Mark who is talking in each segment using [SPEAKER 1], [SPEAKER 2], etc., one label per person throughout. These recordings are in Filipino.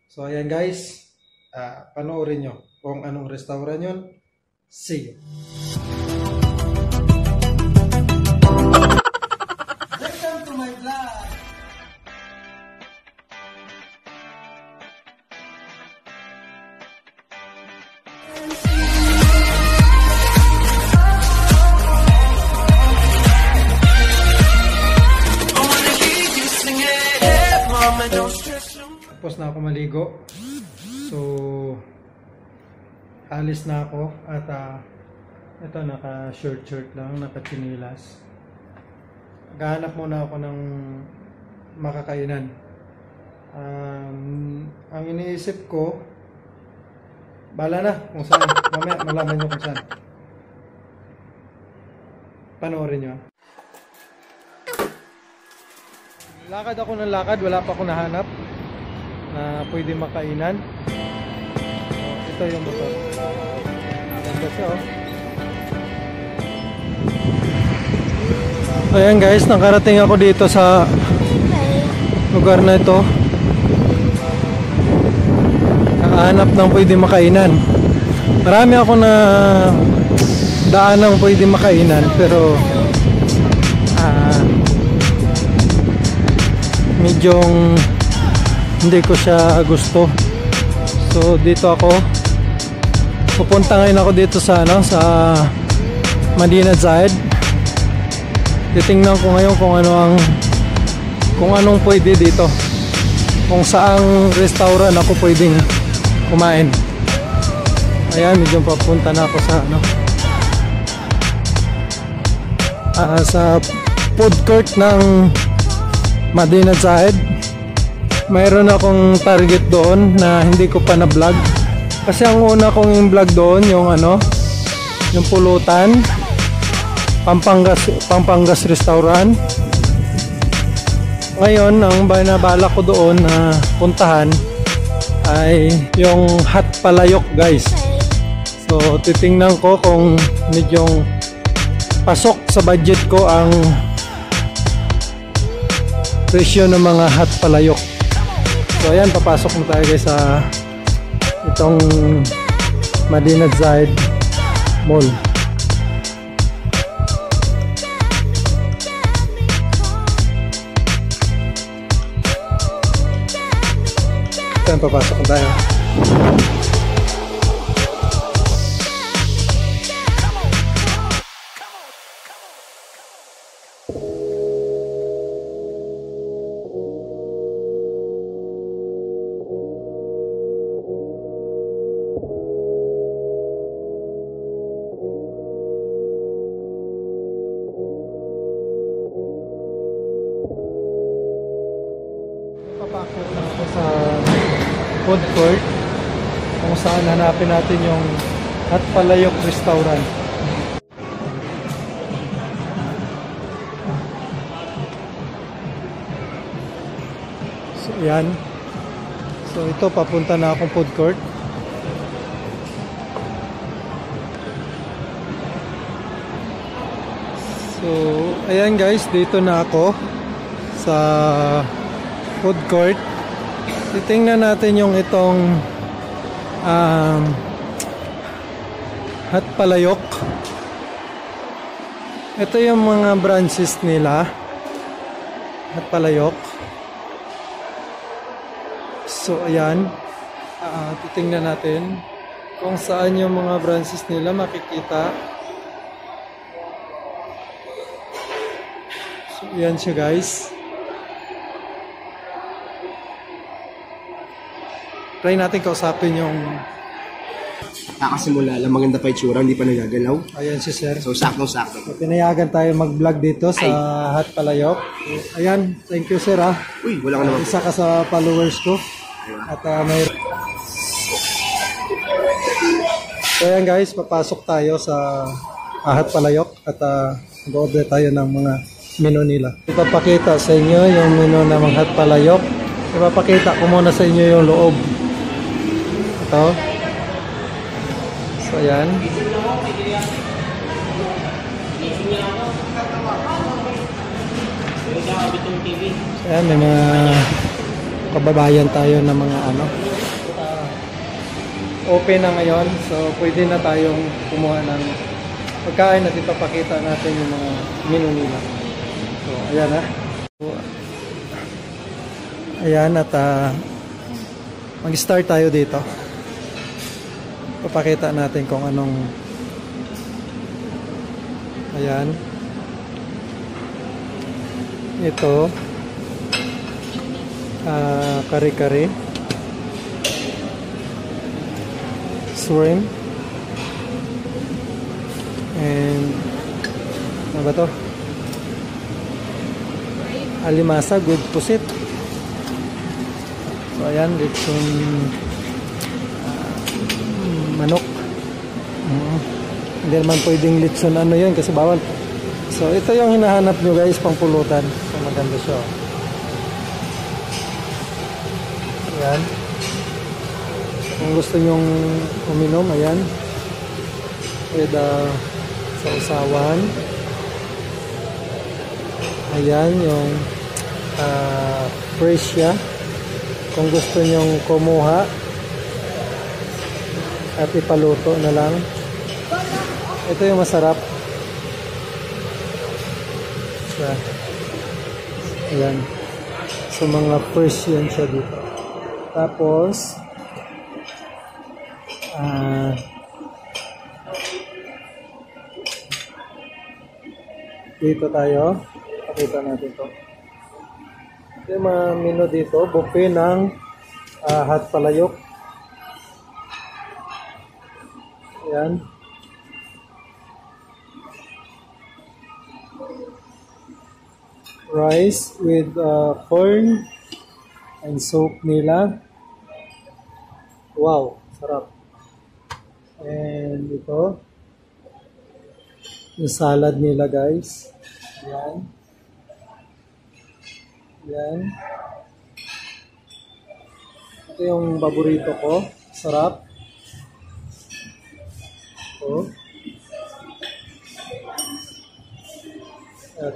[SPEAKER 1] So ayan guys, panoorin nyo kung anong restaurant yun. See you! Welcome to my vlog! Tapos na ako maligo. So alis na ako at ito naka shirt lang, naka chinilas. Gahanap muna ako ng makakainan. Ang iniisip ko, bala na kung saan. Mamaya malaman nyo kung saan. Panoorin nyo. Lakad ako ng lakad, wala pa ako nahanap na pwede makainan. Ito yung motor. Ganda siya, oh. Ayan guys, nakarating ako dito sa lugar na ito. Nakahanap ng pwede makainan. Marami ako na daan ng pwede makainan, pero medyong hindi ko siya gusto. So dito ako pupunta ngayon ako dito sa sa Medina Zayed. Titingnan ko ngayon kung anong pwede dito, kung saang restaurant ako pwedeng kumain. Ayan, medyo papunta na ako sa sa food court ng Medina Zayed. Mayroon akong target doon na hindi ko pa na-vlog. Kasi ang una kong vlog doon yung yung Pulutan, Pampangas Restaurant. Ngayon, ang binabala ko doon na puntahan ay yung Hot Palayok, guys. So, titingnan ko kung medyong pasok sa budget ko ang presyo ng mga Hot Palayok. So ayan, papasok na tayo guys sa itong Medina Zayed Mall. Ayan, papasok na tayo. food court kung saan hanapin natin yung Hot Palayok Restaurant. So yan. So ito, papunta na akong food court. So ayan guys, dito na ako sa food court. Titingnan natin yung itong Hot Palayok. Ito yung mga branches nila, Hot Palayok. So ayan, titingnan natin kung saan yung mga branches nila makikita. So ayan siya guys. Try natin kausapin yung
[SPEAKER 2] Nakasimula lang, maganda pa itsura, hindi pa nagagalaw.
[SPEAKER 1] ayan si sir.
[SPEAKER 2] So, sakto-sakto.
[SPEAKER 1] So, pinayagan tayo mag-vlog dito sa Hot Palayok. Ayan, thank you sir ha.
[SPEAKER 2] Uy, wala ka naman.
[SPEAKER 1] Isa ka sa followers ko. At may... So ayan guys, papasok tayo sa Hot Palayok at mag-order tayo ng mga menu nila. Ipapakita sa inyo yung menu ng mga Hot Palayok. Ipapakita ko muna sa inyo yung loob. Ito. So ayan. So ayan, may mga kababayan tayo na mga ano. Open na ngayon. So pwede na tayong kumuha ng pagkain at ipapakita natin yung mga menu nila. So ayan ha. So, ayan at mag-start tayo dito. Papakita natin kung anong ayan ito kare-kare shrimp and ano ba to? Alimasa, good pusit. So ayan, lechon manok. Hindi naman pwedeng lechon ano yun kasi bawal. So ito yung hinahanap nyo guys, pang pulutan. So maganda siya. Ayan. Kung gusto nyong uminom, ayan. With sa usawan. Ayan yung fresh siya. Kung gusto nyong kumuha at ipaluto na lang. Ito yung masarap. Siya. Ayan. So mga fresh yan siya dito. Tapos dito tayo. Pakita natin to. Ito yung mga menu dito. Buffet ng Hot Palayok. Ayan. Rice with corn and soup nila. Wow, sarap. And ito yung salad nila guys. Ayan. Ayan. Ito yung paborito ko. Sarap. Ito. At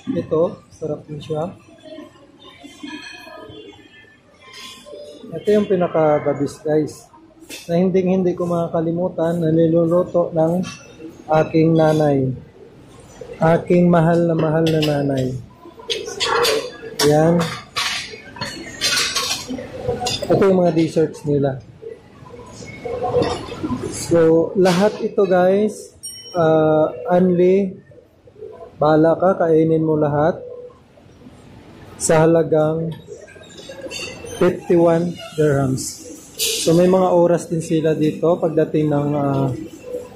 [SPEAKER 1] ito, sarap din siya. Ito yung pinaka-babis guys. Na hindi ko makakalimutan na niluluto ng aking nanay. Aking mahal na nanay. Ayan. Ito yung mga desserts nila. So, lahat ito guys, only, bahala ka, kainin mo lahat sa halagang 51 dirhams. So, may mga oras din sila dito pagdating ng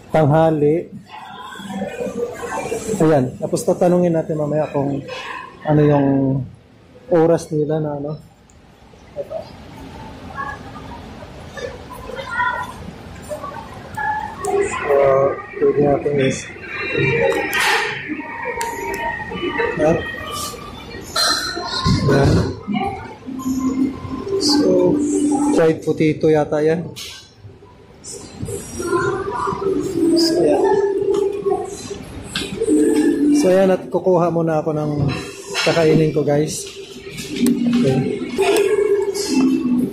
[SPEAKER 1] tanghali. Ayan, tapos tatanungin natin mamaya kung ano yung oras nila na ano. Ito. Pwede natin is yan. Yan. So, fried potato yata yan. So, yan. So, yan. At kukuha muna ako ng kakainin ko, guys. Okay.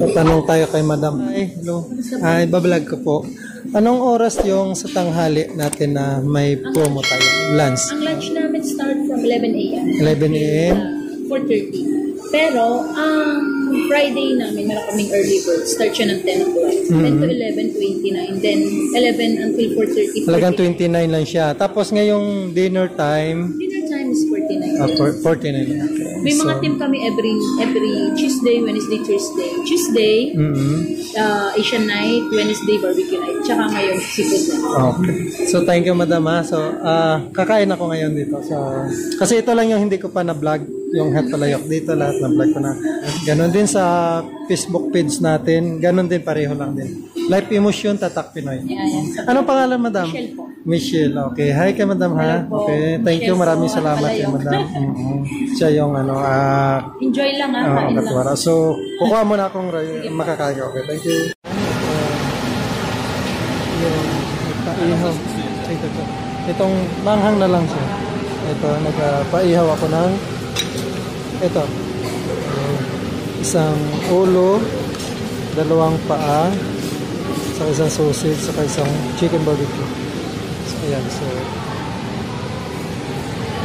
[SPEAKER 1] Tatanong tayo kay Madam. Hi, hello. Hi, bablog ko po. Anong oras yung sa tanghali natin na may promo tayo? Lunch?
[SPEAKER 3] Ang lunch namin start from 11 a.m.
[SPEAKER 1] 11 a.m.?
[SPEAKER 3] 4:30. Pero, ang Friday namin, meron kaming early bird. Start siya ng 10 o'clock. 10 to 11:29. Then, 11 until 4:30.
[SPEAKER 1] Talagang 29 lang siya. Tapos ngayong dinner time?
[SPEAKER 3] Dinner time is 49.
[SPEAKER 1] 49. Okay.
[SPEAKER 3] May mga team kami every Tuesday, Wednesday, Thursday. Tuesday, Asian night, Wednesday, barbecue night. Tsaka ngayon, seafood night.
[SPEAKER 1] Okay. So, thank you, Madam. So, kakain ako ngayon dito. Kasi ito lang yung hindi ko pa na-vlog, yung Het Palayok. Dito lahat na-vlog ko na. Ganon din sa Facebook page natin. Ganon din, pareho lang din. Life Emotion, Tatak Pinoy.
[SPEAKER 3] Yeah.
[SPEAKER 1] Anong pangalan, Madam?
[SPEAKER 3] Michelle po.
[SPEAKER 1] Michelle, okay. Hi kay Madam, ha?
[SPEAKER 3] Hello po.
[SPEAKER 1] Okay, thank you.
[SPEAKER 3] Michelle
[SPEAKER 1] Maraming
[SPEAKER 3] po,
[SPEAKER 1] salamat kay
[SPEAKER 3] Palayok.
[SPEAKER 1] Madam. Siya yung
[SPEAKER 3] Enjoy lang kain lang.
[SPEAKER 1] katuwara. So, kukuha muna akong makakain. Okay, thank you. Yung nagpaihaw. Itong manghang na lang siya. Ito, nagpaihaw ako ng ito. Isang ulo, 2 paa, sa isang sausage, sa isang chicken barbecue. So, ayan. So,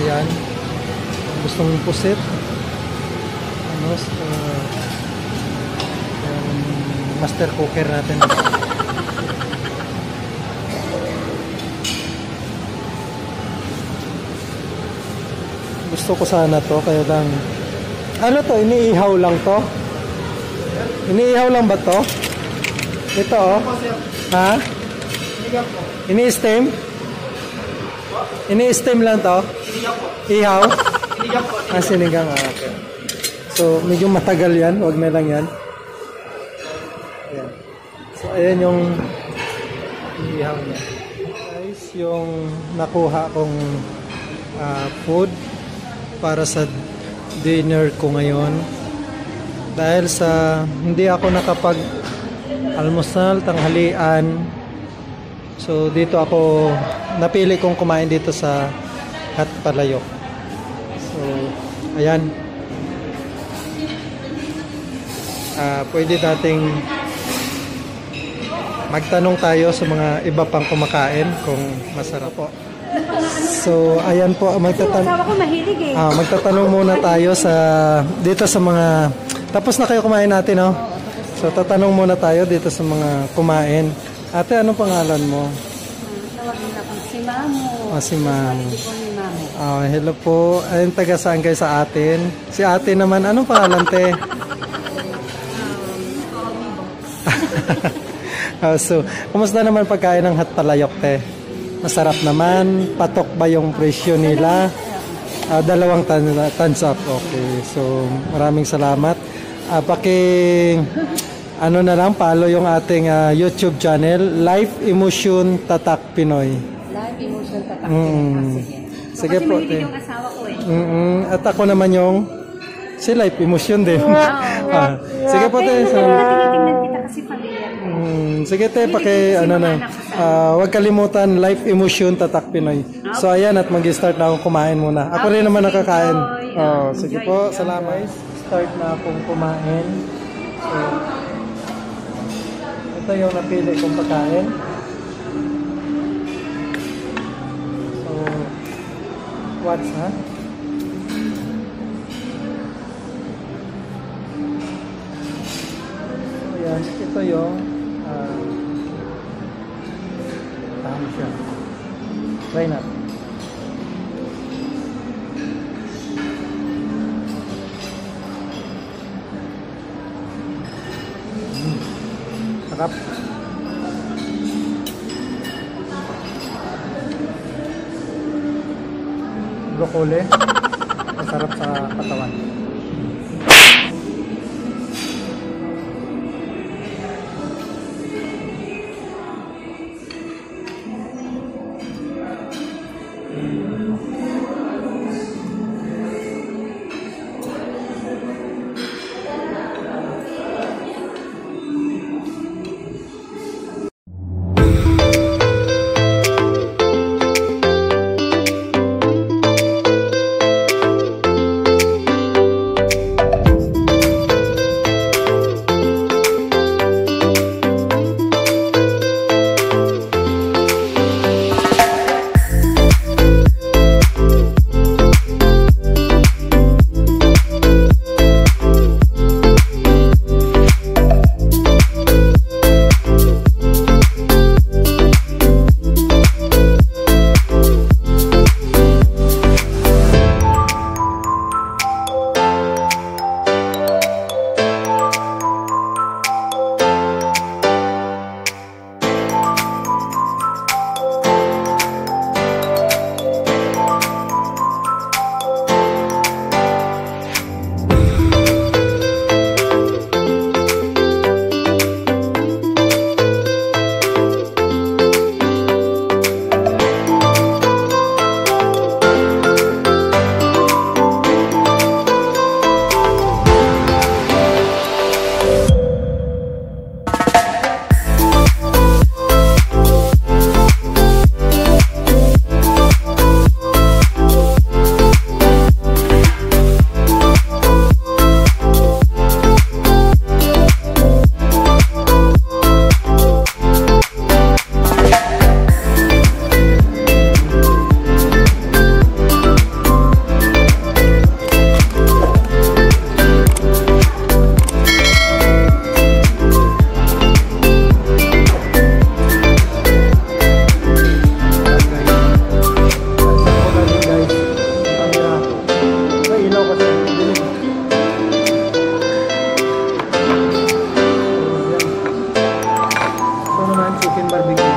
[SPEAKER 1] ayan. Gustong pusit. Master cooker natin. Gusto ko sana to, kaya lang ano to, iniihaw lang to? Iniihaw lang ba to? Ito oh. Ha? Ini-steam? Ini-steam lang to? Ihaw? Sinigang. Okay. So, medyo matagal yan. Huwag na lang yan. Ayan. So, ayan yung ihaw niya. Guys, yung nakuha kong food para sa dinner ko ngayon. Dahil sa hindi ako nakapag almusal, tanghalian. So, dito ako napili kong kumain dito sa Het Palayok. So, ayan. Pwede nating magtanong tayo sa mga iba pang kumakain kung masarap po. So, ayan po, magtatanong muna tayo dito sa mga, tapos na kayo kumain natin, no? So, tatanong muna tayo dito sa mga kumain. Ate, anong pangalan mo?
[SPEAKER 4] Si Mamo.
[SPEAKER 1] Si Mamo. Hello po. Ayun, taga saan kayo sa atin? Si ate naman, anong pangalan, te? So, kumusta naman pagkain ng Het Palayok, te? Masarap naman? Patok ba yung presyo nila? 2 thumbs up. Okay. So, maraming salamat. Ano na lang, follow yung ating YouTube channel, Life Emotion Tatak Pinoy.
[SPEAKER 4] Life Emotion Tatak Pinoy.
[SPEAKER 1] Sige po, te.
[SPEAKER 4] Yung asawa ko eh.
[SPEAKER 1] At ako naman yung si Life Emotion din. Sige po, te.
[SPEAKER 4] Tinitingnan kita kasi pamilya ko.
[SPEAKER 1] Sige, te, huwag kalimutan, Life Emotion Tatak Pinoy. So, ayan, at mag-start na akong kumain muna. Ako rin naman nakakain. Sige po, salamat. Start na akong kumain. So, ito yung napili kong pagkain. So, what's ha? So, yan. Ito yung tama siya. Try natin. Sarap. Broccoli. Masarap sa katawan. kasi dilim. Ito naman, chicken barbecue.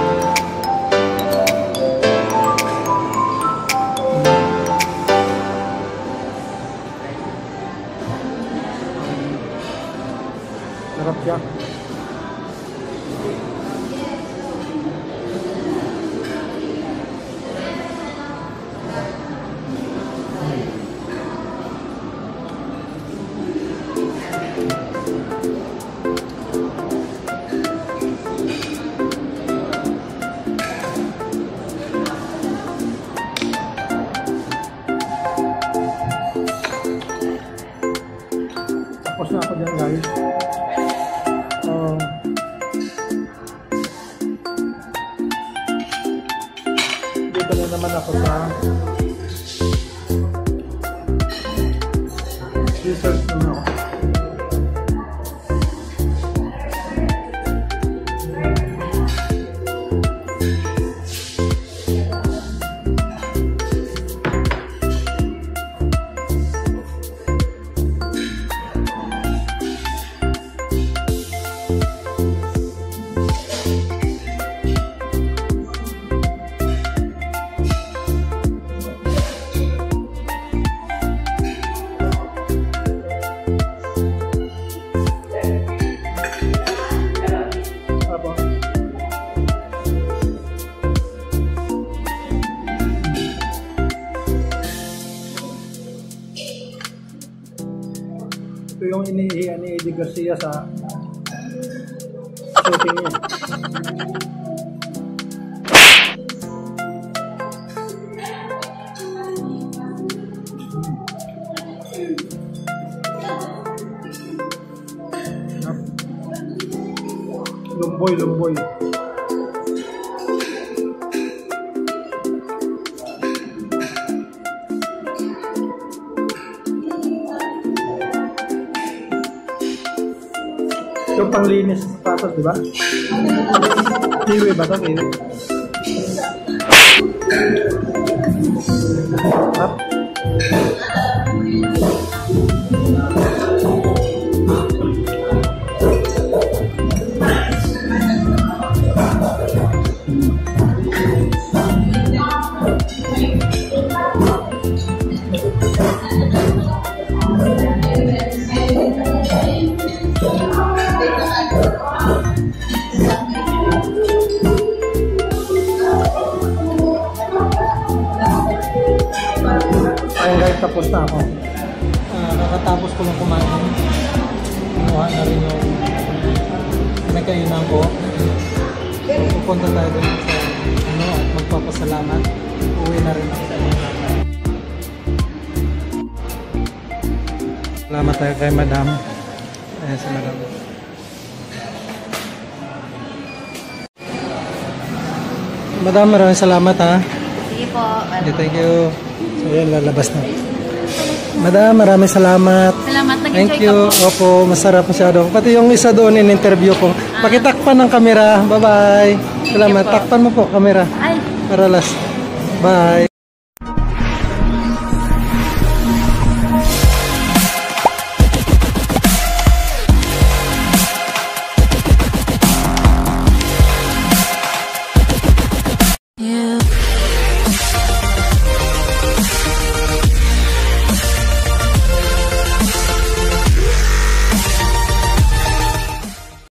[SPEAKER 1] Sarap siya. Tapos na ako dyan, guys. Dito na naman ako sa dessert naman ako. Ito yung iniihiyan ni Eddie Garcia sa shooting niya. Lumboy. Yung panglinis sa sapatos, di ba? Kiwi ba ito? Kiwi. Up. Ayun guys, tapos na ako. Nakatapos ko lang kumain. Kumuha na rin yung pinagkainan ko. Pupunta tayo dun sa at magpapasalamat. Uwi na rin ako. Salamat tayo kay Madam. Ayan si Madam. Madam, maraming salamat ha.
[SPEAKER 4] Sige po.
[SPEAKER 1] Okay, thank you. So yan, lalabas na. Madam, maraming salamat.
[SPEAKER 3] Salamat,
[SPEAKER 1] Thank
[SPEAKER 3] nag-enjoy
[SPEAKER 1] you.
[SPEAKER 3] ka po.
[SPEAKER 1] Opo, masarap masyado. Pati yung isa doon in-interview ko. Pakitakpan ng kamera. Bye-bye. Salamat.
[SPEAKER 3] Thank you po.
[SPEAKER 1] Takpan mo po kamera.
[SPEAKER 3] Ay,
[SPEAKER 1] Para last. Bye.